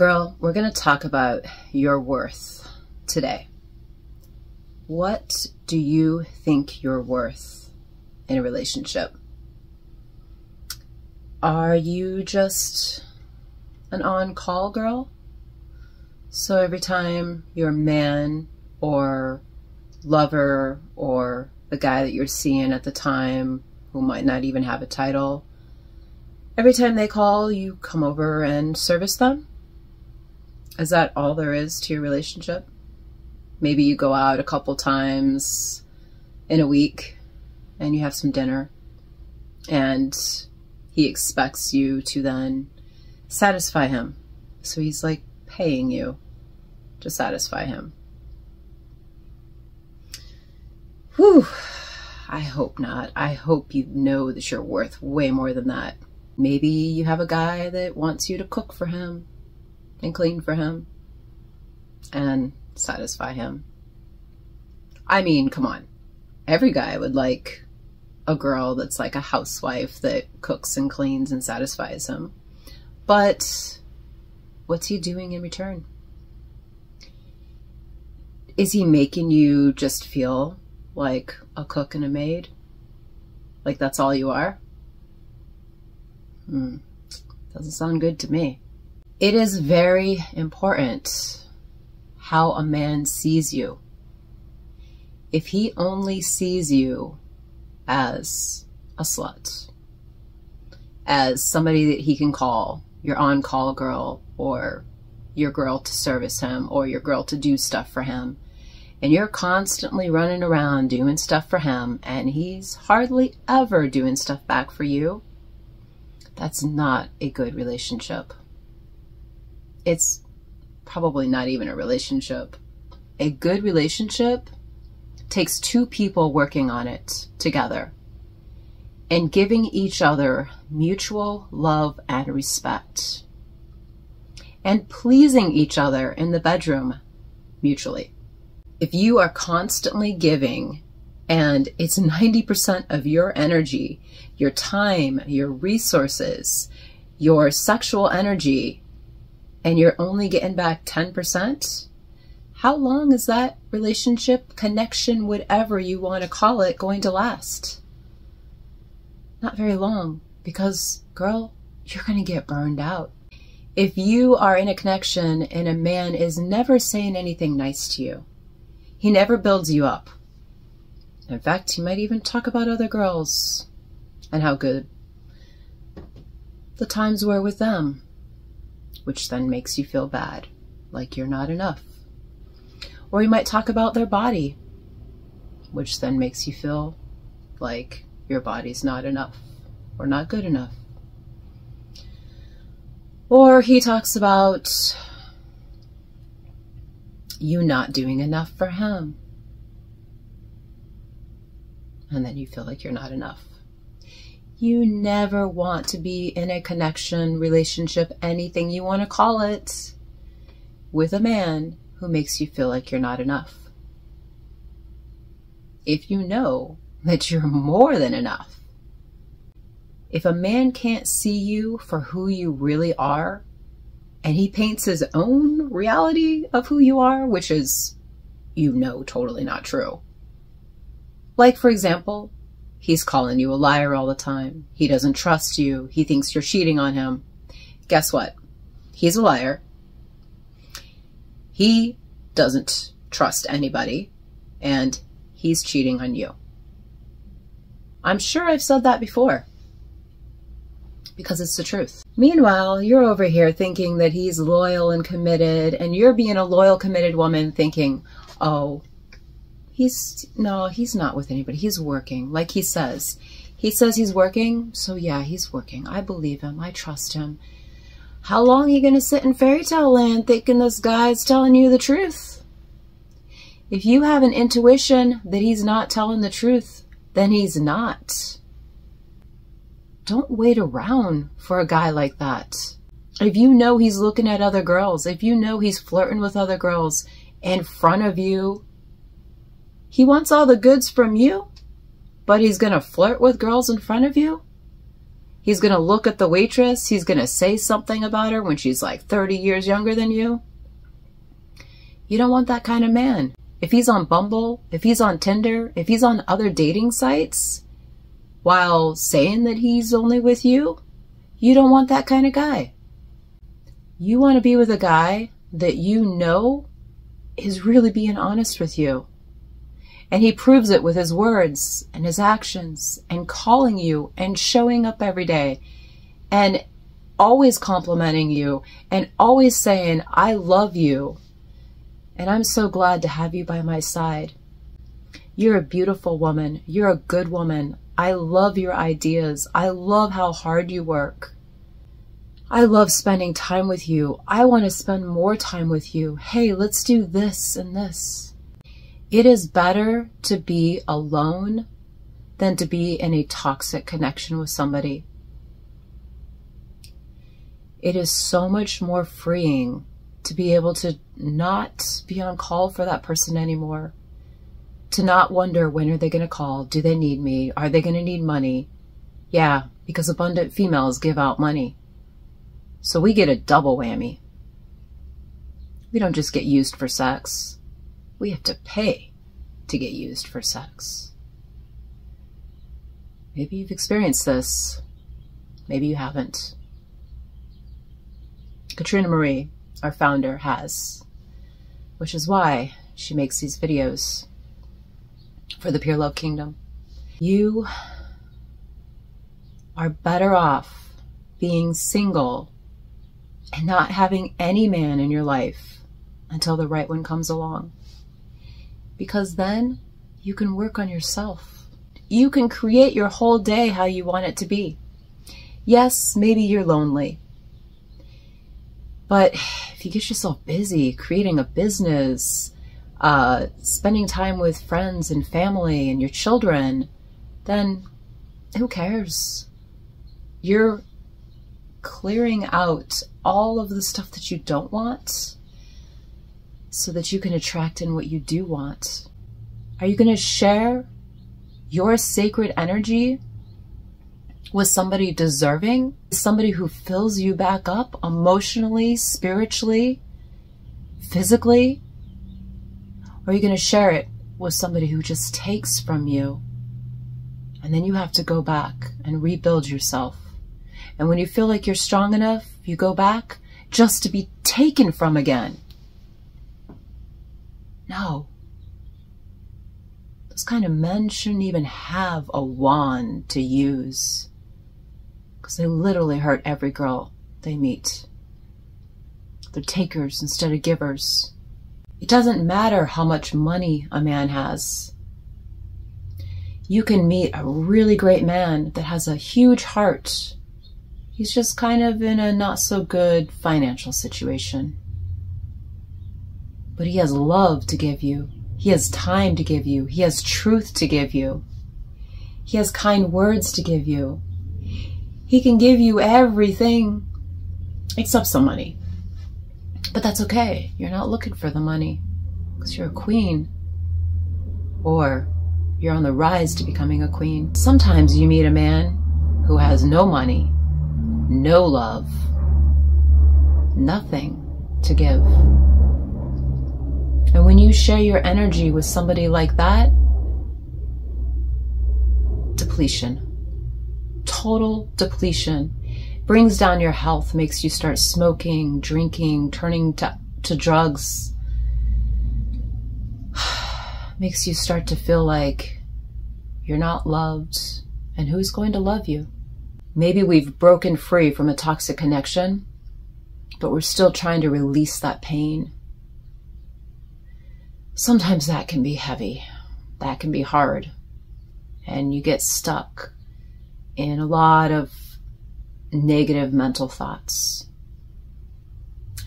Girl, we're going to talk about your worth today. What do you think you're worth in a relationship? Are you just an on-call girl? So every time your man or lover or the guy that you're seeing at the time, who might not even have a title, every time they call, you come over and service them? Is that all there is to your relationship? Maybe you go out a couple times in a week and you have some dinner and he expects you to then satisfy him. So he's like paying you to satisfy him. Whew. I hope not. I hope you know that you're worth way more than that. Maybe you have a guy that wants you to cook for him and clean for him and satisfy him. I mean, come on. Every guy would like a girl that's like a housewife that cooks and cleans and satisfies him. But what's he doing in return? Is he making you just feel like a cook and a maid? Like that's all you are? Doesn't sound good to me. It is very important how a man sees you. If he only sees you as a slut, as somebody that he can call, your on-call girl, or your girl to service him, or your girl to do stuff for him, and you're constantly running around doing stuff for him, and he's hardly ever doing stuff back for you, that's not a good relationship. It's probably not even a relationship. A good relationship takes two people working on it together and giving each other mutual love and respect and pleasing each other in the bedroom mutually. If you are constantly giving and it's 90% of your energy, your time, your resources, your sexual energy, and you're only getting back 10%, how long is that relationship, connection, whatever you want to call it, going to last? Not very long, because, girl, you're going to get burned out. If you are in a connection and a man is never saying anything nice to you, he never builds you up. In fact, he might even talk about other girls and how good the times were with them, which then makes you feel bad, like you're not enough. Or he might talk about their body, which then makes you feel like your body's not enough or not good enough. Or he talks about you not doing enough for him, and then you feel like you're not enough. You never want to be in a connection, relationship, anything you want to call it, with a man who makes you feel like you're not enough. If you know that you're more than enough, if a man can't see you for who you really are, and he paints his own reality of who you are, which is, you know, totally not true. Like, for example, he's calling you a liar all the time. He doesn't trust you. He thinks you're cheating on him. Guess what? He's a liar. He doesn't trust anybody, and he's cheating on you. I'm sure I've said that before, because it's the truth. Meanwhile, you're over here thinking that he's loyal and committed, and you're being a loyal, committed woman thinking, oh, he's not with anybody. He's working, like he says. He says he's working, so yeah, he's working. I believe him. I trust him. How long are you going to sit in fairy tale land thinking this guy's telling you the truth? If you have an intuition that he's not telling the truth, then he's not. Don't wait around for a guy like that. If you know he's looking at other girls, if you know he's flirting with other girls in front of you, he wants all the goods from you, but he's going to flirt with girls in front of you, He's going to look at the waitress. He's going to say something about her when she's like 30 years younger than you. You don't want that kind of man. If he's on Bumble, if he's on Tinder, if he's on other dating sites, while saying that he's only with you, you don't want that kind of guy. You want to be with a guy that you know is really being honest with you. And he proves it with his words and his actions and calling you and showing up every day and always complimenting you and always saying, I love you. And I'm so glad to have you by my side. You're a beautiful woman. You're a good woman. I love your ideas. I love how hard you work. I love spending time with you. I want to spend more time with you. Hey, let's do this and this. It is better to be alone than to be in a toxic connection with somebody. It is so much more freeing to be able to not be on call for that person anymore. To not wonder, when are they going to call? Do they need me? Are they going to need money? Yeah, because abundant females give out money. So we get a double whammy. We don't just get used for sex. We have to pay to get used for sex. Maybe you've experienced this. Maybe you haven't. Katrina Marie, our founder, has, which is why she makes these videos for the Pure Love Kingdom. You are better off being single and not having any man in your life until the right one comes along. Because then you can work on yourself. You can create your whole day how you want it to be. Yes, maybe you're lonely. But if you get yourself busy creating a business, spending time with friends and family and your children, then who cares? You're clearing out all of the stuff that you don't want so that you can attract in what you do want. Are you going to share your sacred energy with somebody deserving? Somebody who fills you back up emotionally, spiritually, physically? Or are you going to share it with somebody who just takes from you? And then you have to go back and rebuild yourself. And when you feel like you're strong enough, you go back just to be taken from again. No. Those kind of men shouldn't even have a wand to use, because they literally hurt every girl they meet. They're takers instead of givers. It doesn't matter how much money a man has. You can meet a really great man that has a huge heart. He's just kind of in a not so good financial situation. But he has love to give you. He has time to give you. He has truth to give you. He has kind words to give you. He can give you everything except some money. But that's okay. You're not looking for the money because you're a queen. Or you're on the rise to becoming a queen. Sometimes you meet a man who has no money, no love, nothing to give. And when you share your energy with somebody like that, depletion, total depletion, brings down your health, makes you start smoking, drinking, turning to drugs, makes you start to feel like you're not loved, and who's going to love you? Maybe we've broken free from a toxic connection, but we're still trying to release that pain. Sometimes that can be heavy, that can be hard, and you get stuck in a lot of negative mental thoughts,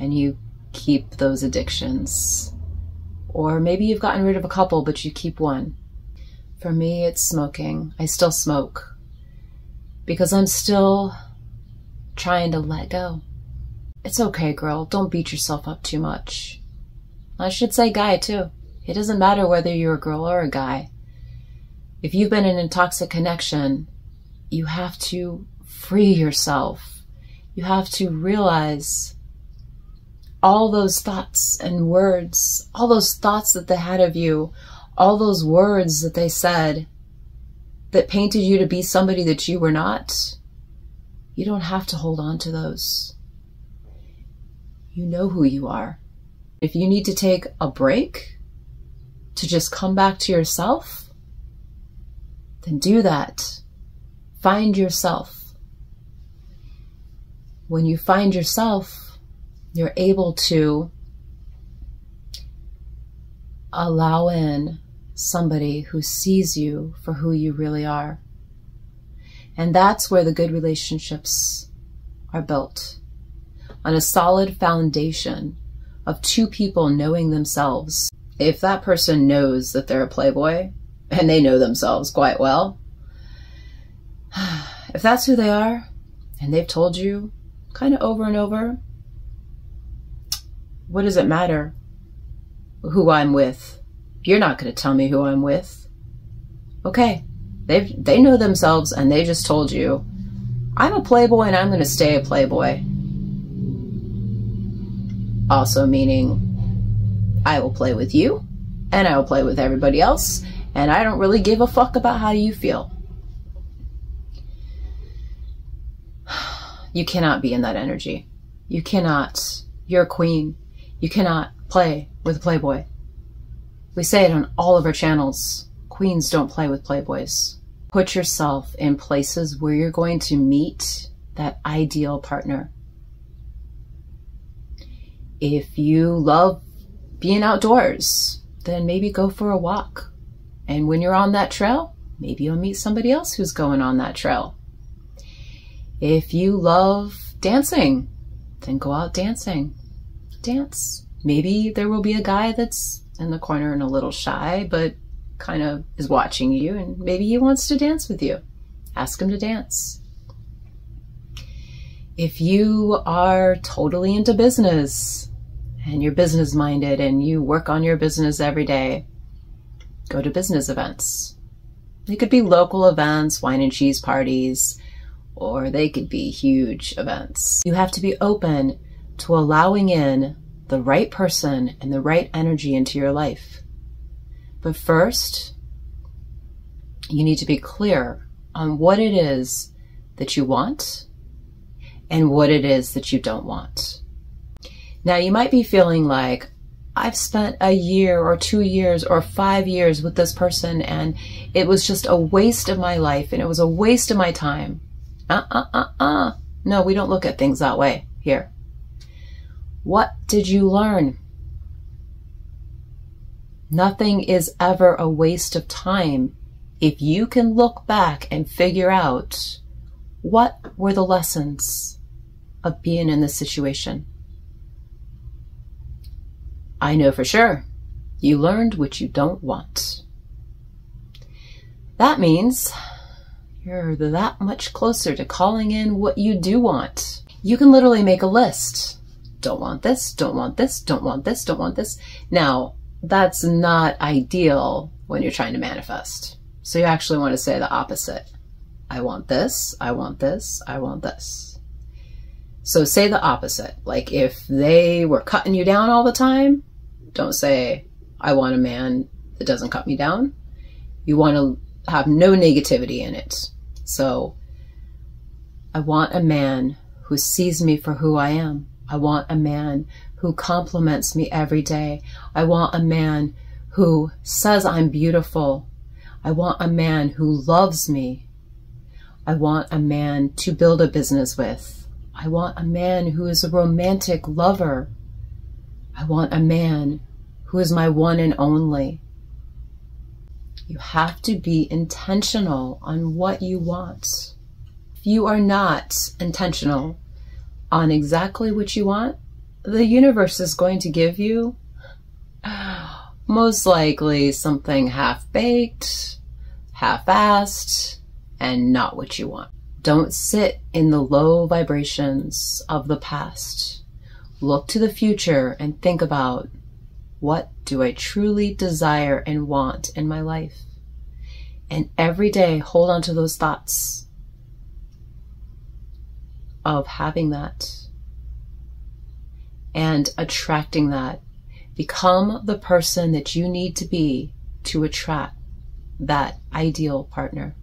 and you keep those addictions. Or maybe you've gotten rid of a couple, but you keep one. For me, it's smoking. I still smoke because I'm still trying to let go. It's okay, girl. Don't beat yourself up too much. I should say guy, too. It doesn't matter whether you're a girl or a guy. If you've been in a toxic connection, you have to free yourself. You have to realize all those thoughts and words, all those thoughts that they had of you, all those words that they said that painted you to be somebody that you were not. You don't have to hold on to those. You know who you are. If you need to take a break to just come back to yourself, then do that. Find yourself. When you find yourself, you're able to allow in somebody who sees you for who you really are. And that's where the good relationships are built, on a solid foundation of two people knowing themselves. If that person knows that they're a playboy, and they know themselves quite well, if that's who they are, and they've told you kind of over and over, what does it matter who I'm with? You're not going to tell me who I'm with. Okay, they know themselves, and they just told you, I'm a playboy and I'm going to stay a playboy. Also meaning I will play with you and I will play with everybody else, and I don't really give a fuck about how you feel. You cannot be in that energy. You cannot. You're a queen. You cannot play with a playboy. We say it on all of our channels. Queens don't play with playboys. Put yourself in places where you're going to meet that ideal partner. If you love being outdoors, then maybe go for a walk. And when you're on that trail, maybe you'll meet somebody else who's going on that trail. If you love dancing, then go out dancing. Dance. Maybe there will be a guy that's in the corner and a little shy, but kind of is watching you, and maybe he wants to dance with you. Ask him to dance. If you are totally into business and you're business minded and you work on your business every day, go to business events. They could be local events, wine and cheese parties, or they could be huge events. You have to be open to allowing in the right person and the right energy into your life. But first, you need to be clear on what it is that you want and what it is that you don't want. Now, you might be feeling like, I've spent a year or 2 years or 5 years with this person and it was just a waste of my life and it was a waste of my time. No, we don't look at things that way here. What did you learn? Nothing is ever a waste of time if you can look back and figure out what were the lessons of being in this situation. I know for sure you learned what you don't want. That means you're that much closer to calling in what you do want. You can literally make a list. Don't want this, don't want this, don't want this, don't want this. Now, that's not ideal when you're trying to manifest. So you actually want to say the opposite. I want this, I want this, I want this. So say the opposite. Like if they were cutting you down all the time, don't say, I want a man that doesn't cut me down. You want to have no negativity in it. So I want a man who sees me for who I am. I want a man who compliments me every day. I want a man who says I'm beautiful. I want a man who loves me. I want a man to build a business with. I want a man who is a romantic lover. I want a man who is my one and only. You have to be intentional on what you want. If you are not intentional on exactly what you want, the universe is going to give you most likely something half-baked, half-assed, and not what you want. Don't sit in the low vibrations of the past. Look to the future and think about, what do I truly desire and want in my life? And every day hold on to those thoughts. of having that and attracting that. Become the person that you need to be to attract that ideal partner.